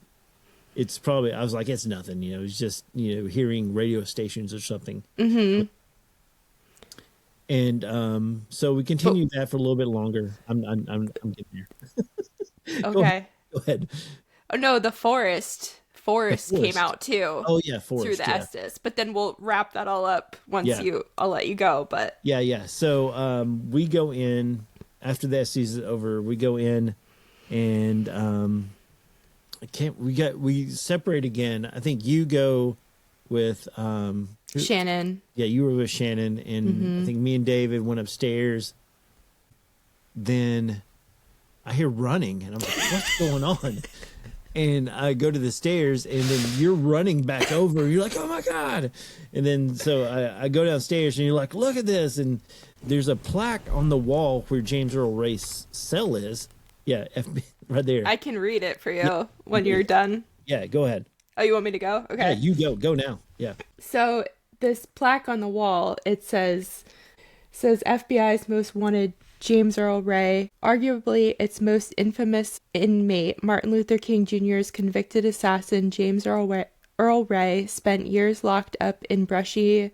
S1: It's probably. I was like, it's nothing. It's just hearing radio stations or something. And so we continued that for a little bit longer. I'm getting there.
S2: Okay.
S1: Go ahead.
S2: Oh no, the forest came out too.
S1: Oh yeah, forest
S2: through the Estes. But then we'll wrap that all up once I'll let you go. But
S1: yeah. So we go in after the Estes is over. We go in, and we separate again. I think you go with
S2: Shannon.
S1: Yeah, you were with Shannon, and I think me and David went upstairs. Then I hear running, and I'm like, "What's going on?" And I go to the stairs, and then you're running back over. You're like, "Oh my God!" And then so I go downstairs, and you're like, "Look at this!" And there's a plaque on the wall where James Earl Ray's cell is. Yeah, right there.
S2: I can read it for you when you're done.
S1: Yeah, go ahead.
S2: Oh, you want me to go? Okay.
S1: Yeah, you go now. Yeah.
S2: So this plaque on the wall, it says FBI's most wanted James Earl Ray, arguably its most infamous inmate, Martin Luther King Jr.'s convicted assassin James Earl Ray spent years locked up in Brushy's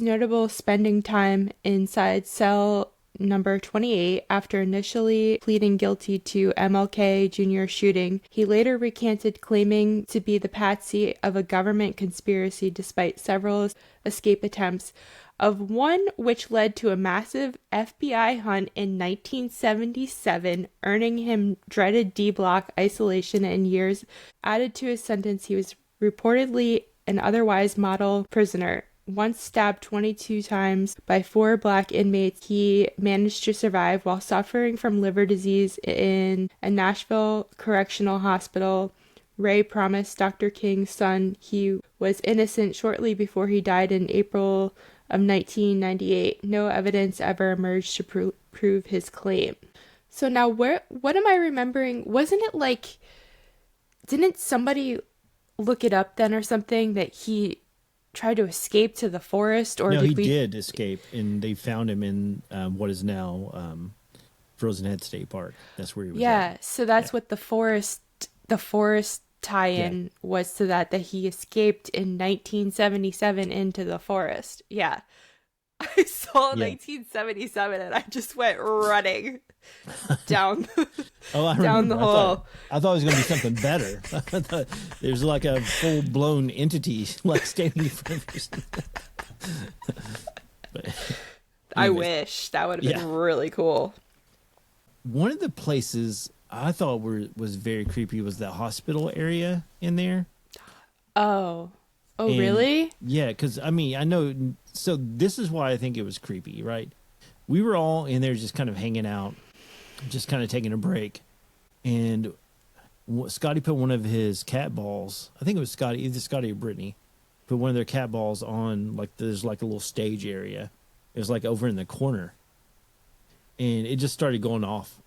S2: notable spending time inside cell number 28 after initially pleading guilty to MLK Jr. shooting. He later recanted, claiming to be the patsy of a government conspiracy despite several escape attempts, of one which led to a massive FBI hunt in 1977, earning him dreaded D-block isolation and years added to his sentence. He was reportedly an otherwise model prisoner. Once stabbed 22 times by 4 black inmates, he managed to survive while suffering from liver disease in a Nashville correctional hospital. Ray promised Dr. King's son he was innocent shortly before he died in April of 1998. No evidence ever emerged to prove his claim. So now what am I remembering? Wasn't it like, didn't somebody look it up then or something that he tried to escape to the forest? Or
S1: no, he did escape, and they found him in what is now Frozen Head State Park. That's where he was at.
S2: So that's what the forest tie-in was to that he escaped in 1977 into the forest. Yeah. I saw
S1: Yeah.
S2: 1977 and I just went running down
S1: Oh, I
S2: down
S1: remember.
S2: the hall.
S1: I thought it was going to be something better. I thought there's like a full blown entity like standing in front of you. But
S2: I
S1: anyways,
S2: wish that would have been
S1: yeah.
S2: really cool.
S1: One of the places I thought was very creepy was the hospital area in there.
S2: Oh,
S1: And
S2: really?
S1: yeah, because I mean, I know. So this is why I think it was creepy, right? We were all in there just kind of hanging out, just kind of taking a break, and Scotty put one of his cat balls. I think it was Scotty, either Scotty or Brittany, put one of their cat balls on like there's like a little stage area. It was like over in the corner, and it just started going off.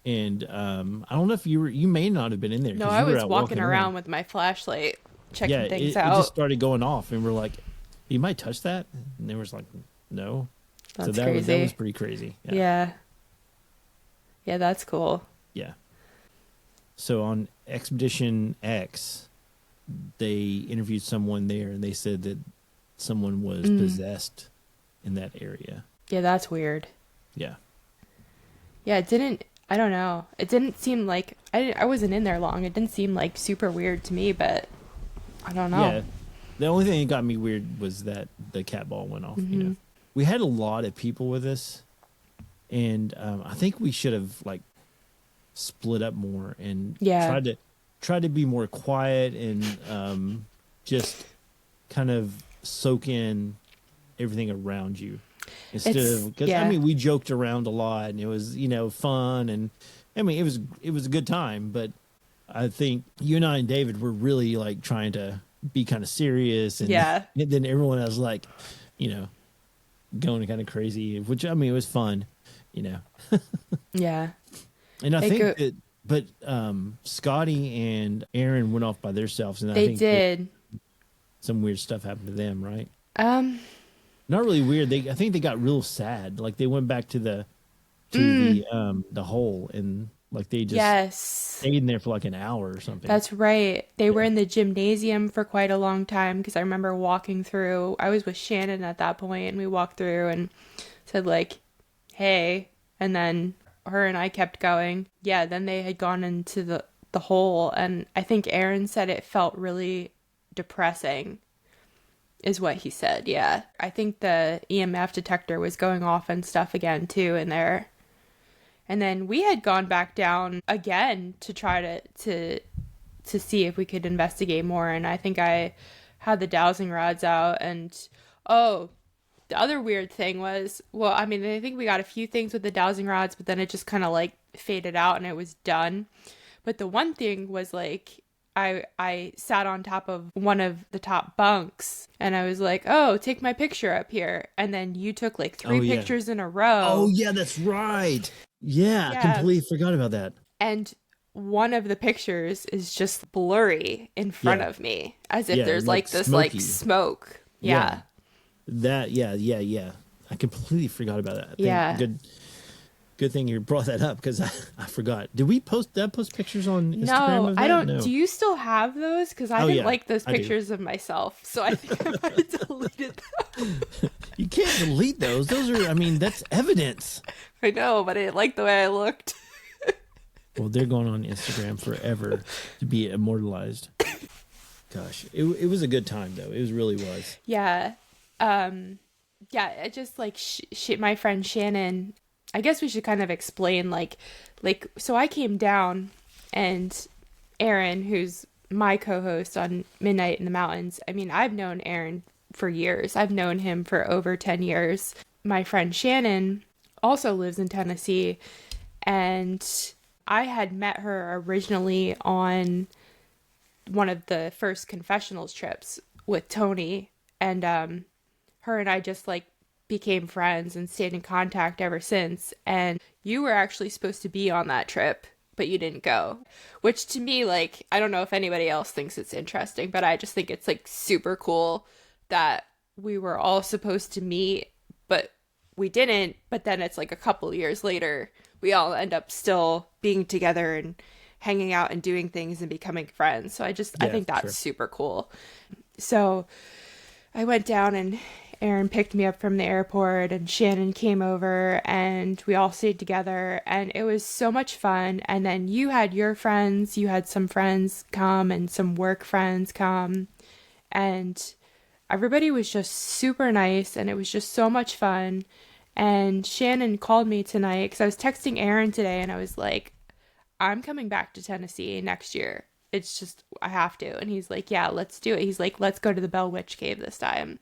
S1: And I don't know if you may not have been in there.
S2: No,
S1: 'cause
S2: I
S1: you were
S2: was
S1: out
S2: walking around with my flashlight, checking
S1: yeah,
S2: things
S1: it
S2: out.
S1: just started going off, and we're like, "You might touch that," and they was like, "No."
S2: That's
S1: so that
S2: crazy.
S1: was pretty crazy.
S2: Yeah. Yeah, that's cool.
S1: Yeah. So on Expedition X, they interviewed someone there, and they said that someone was possessed in that area.
S2: Yeah, that's weird.
S1: Yeah.
S2: Yeah, I don't know. It didn't seem like, I wasn't in there long. It didn't seem like super weird to me, but I don't know.
S1: Yeah. The only thing that got me weird was that the cat ball went off. You know, we had a lot of people with us, and I think we should have like split up more and tried to be more quiet and just kind of soak in everything around you instead of because I mean we joked around a lot and it was fun, and I mean it was a good time, but I think you and I and David were really like trying to be kind of serious, and, and then everyone else like going kind of crazy, which I mean it was fun,
S2: Yeah.
S1: and I think that but Scotty and Aaron went off by themselves, and I think
S2: did.
S1: Some weird stuff happened to them, right? Not really weird. I think they got real sad. Like they went back to the hole, and like they just stayed in there for like an hour or something.
S2: That's right. They were in the gymnasium for quite a long time because I remember walking through. I was with Shannon at that point, and we walked through and said like, "Hey," and then her and I kept going. Yeah, then they had gone into the hole, and I think Aaron said it felt really depressing. Is what he said, yeah. I think the EMF detector was going off and stuff again, too, in there. And then we had gone back down again to try to see if we could investigate more. And I think I had the dowsing rods out. And, the other weird thing was, well, I mean, I think we got a few things with the dowsing rods, but then it just kind of, like, faded out and it was done. But the one thing was, like, I sat on top of one of the top bunks and I was like, "Oh, take my picture up here." And then you took like three pictures in a row.
S1: Oh, yeah, that's right. Yeah, I completely forgot about that.
S2: And one of the pictures is just blurry in front of me as if there's like this
S1: smoky.
S2: like smoke. Yeah.
S1: That, I completely forgot about that. I think Good thing you brought that up because I forgot. Did we post pictures on Instagram?
S2: No,
S1: of that?
S2: I don't.
S1: No.
S2: Do you still have those? Because I didn't like those pictures of myself, so I think I might have deleted them.
S1: You can't delete those. Those are, I mean, that's evidence.
S2: I know, but I didn't like the way I looked.
S1: Well, they're going on Instagram forever to be immortalized. Gosh, it was a good time though. It really was.
S2: Yeah, it just like my friend Shannon. I guess we should kind of explain like so I came down and Aaron, who's my co-host on Midnight in the Mountains. I mean, I've known Aaron for years. I've known him for over 10 years. My friend Shannon also lives in Tennessee, and I had met her originally on one of the first confessionals trips with Tony, and her and I just like became friends and stayed in contact ever since. And you were actually supposed to be on that trip, but you didn't go, which to me, like, I don't know if anybody else thinks it's interesting, but I just think it's like super cool that we were all supposed to meet, but we didn't. But then it's like a couple years later, we all end up still being together and hanging out and doing things and becoming friends. So I think that's super cool. So I went down, and Aaron picked me up from the airport and Shannon came over and we all stayed together and it was so much fun. And then you had your friends, you had some friends come and some work friends come, and everybody was just super nice and it was just so much fun. And Shannon called me tonight because I was texting Aaron today and I was like, I'm coming back to Tennessee next year. It's just, I have to. And he's like, yeah, let's do it. He's like, let's go to the Bell Witch Cave this time.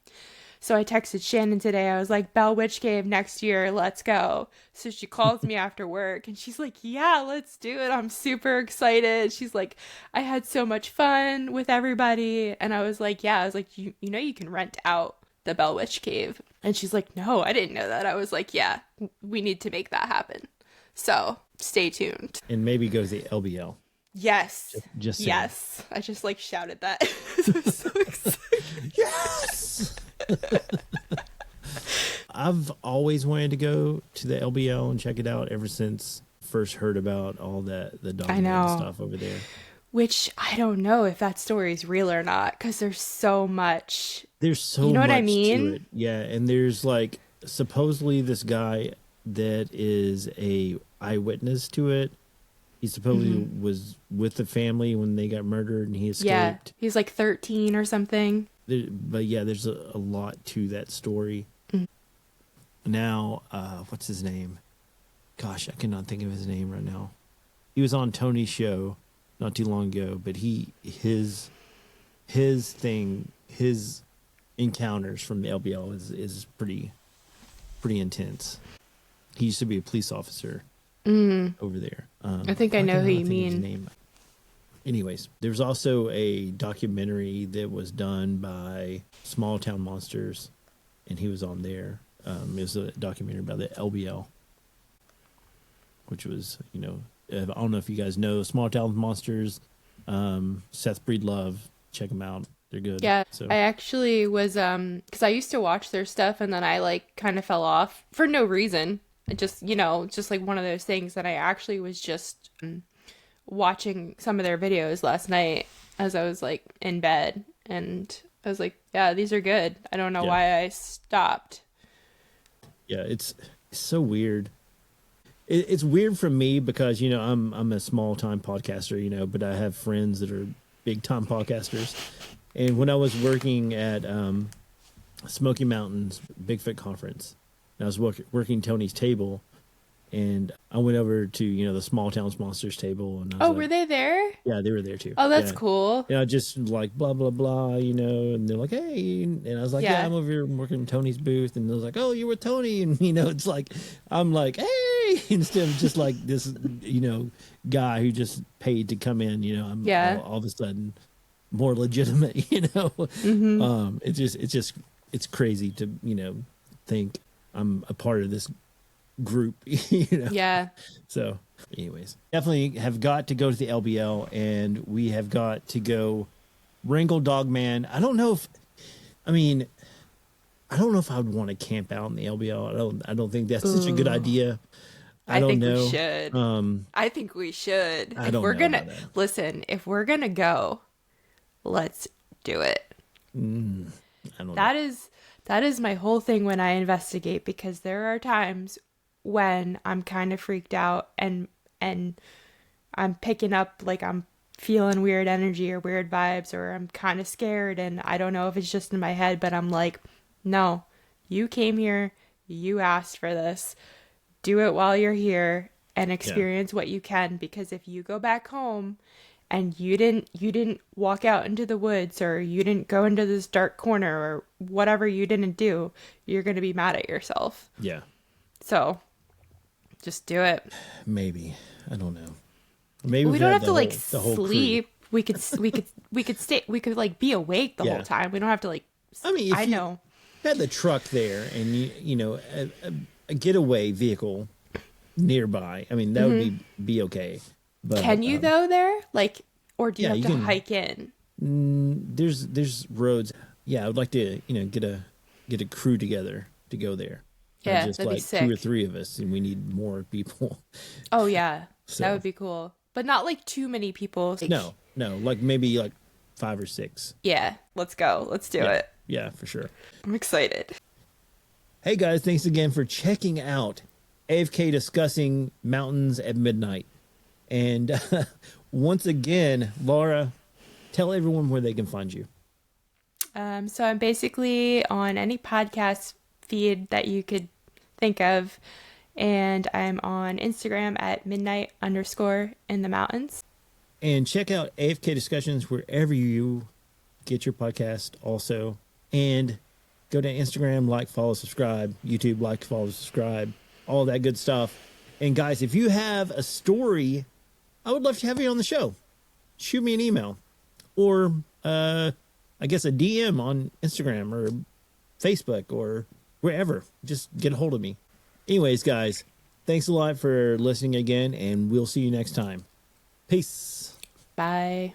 S2: So I texted Shannon today. I was like, Bell Witch Cave next year, let's go. So she calls me after work and she's like, yeah, let's do it. I'm super excited. She's like, I had so much fun with everybody. And I was like, yeah, I was like, you know, you can rent out the Bell Witch Cave. And she's like, no, I didn't know that. I was like, yeah, we need to make that happen. So stay tuned.
S1: And maybe go to the LBL.
S2: Yes.
S1: Just
S2: yes. I just like shouted that. I'm so excited.
S1: Yes. I've always wanted to go to the LBL and check it out ever since first heard about all that the dog stuff over there.
S2: Which I don't know if that story is real or not because there's so much.
S1: There's so
S2: you know
S1: much
S2: what I mean?
S1: to it. Yeah, and there's like supposedly this guy that is a eyewitness to it. He supposedly was with the family when they got murdered and he escaped.
S2: Yeah, he's like 13 or something.
S1: But yeah, there's a lot to that story. Now, what's his name? Gosh, I cannot think of his name right now. He was on Tony's show not too long ago, but his encounters from the LBL is pretty intense. He used to be a police officer over there.
S2: I think I know who you mean.
S1: Anyways, there's also a documentary that was done by Small Town Monsters, and he was on there. It was a documentary about the LBL, which was, you know, I don't know if you guys know Small Town Monsters, Seth Breedlove. Check them out. They're good.
S2: Yeah,
S1: so.
S2: I actually was, because I used to watch their stuff, and then I, like, kind of fell off for no reason. Just, you know, just like one of those things that I actually was just watching some of their videos last night as I was like in bed, and I was like, yeah, these are good. I don't know why I stopped. Yeah,
S1: it's so weird. It's weird for me because, you know, I'm a small time podcaster, you know, but I have friends that are big time podcasters. And when I was working at Smoky Mountains Bigfoot Conference, I was working Tony's table, and I went over to, you know, the Small Towns Monsters table. And I was like,
S2: were they there?
S1: Yeah, they were there too.
S2: Oh, that's cool.
S1: You know, just like blah, blah, blah, you know, and they're like, hey. And I was like, yeah, I'm over here working Tony's booth. And they was like, oh, you were Tony. And, you know, it's like, I'm like, hey, instead of just like this, you know, guy who just paid to come in, you know, I'm all of a sudden more legitimate, you know. It's crazy to, you know, think I'm a part of this group, you know.
S2: Yeah.
S1: So anyways, definitely have got to go to the LBL, and we have got to go wrangle Dogman. I don't know if I would want to camp out in the LBL. I don't think that's such a good idea. I don't know.
S2: We should. I think we should. If we're gonna go, let's do it.
S1: I don't know.
S2: That is my whole thing when I investigate, because there are times when I'm kind of freaked out and I'm picking up, like, I'm feeling weird energy or weird vibes, or I'm kind of scared, and I don't know if it's just in my head, but I'm like, no, you came here, you asked for this, do it while you're here and experience what you can, because if you go back home and you didn't walk out into the woods, or you didn't go into this dark corner, or whatever you didn't do, you're going to be mad at yourself.
S1: Yeah.
S2: So just do it.
S1: Maybe. I don't know. Maybe
S2: we don't have to like sleep. We could stay. We could like be awake the whole time. We don't have to like.
S1: I mean, if you had the truck there and you know a getaway vehicle nearby, I mean that would be okay. But,
S2: can you though there? Like, or do you have to hike in?
S1: There's roads. Yeah, I would like to, you know, get a crew together to go there.
S2: Yeah,
S1: just
S2: that'd
S1: like
S2: be sick.
S1: 2 or 3 of us, and we need more people.
S2: Oh yeah, that would be cool. But not like too many people. Like,
S1: no, like maybe like 5 or 6.
S2: Yeah, let's go. Let's do it.
S1: Yeah, for sure.
S2: I'm excited.
S1: Hey guys, thanks again for checking out AFK Discussing Mountains at Midnight. And once again, Laura, tell everyone where they can find you.
S2: So I'm basically on any podcast feed that you could think of. And I'm on Instagram at midnight_in-the-mountains.
S1: And check out AFK Discussions wherever you get your podcast also. And go to Instagram, like, follow, subscribe. YouTube, like, follow, subscribe. All that good stuff. And guys, if you have a story, I would love to have you on the show. Shoot me an email. Or, I guess a DM on Instagram or Facebook or wherever. Just get a hold of me. Anyways, guys, thanks a lot for listening again, and we'll see you next time. Peace.
S2: Bye.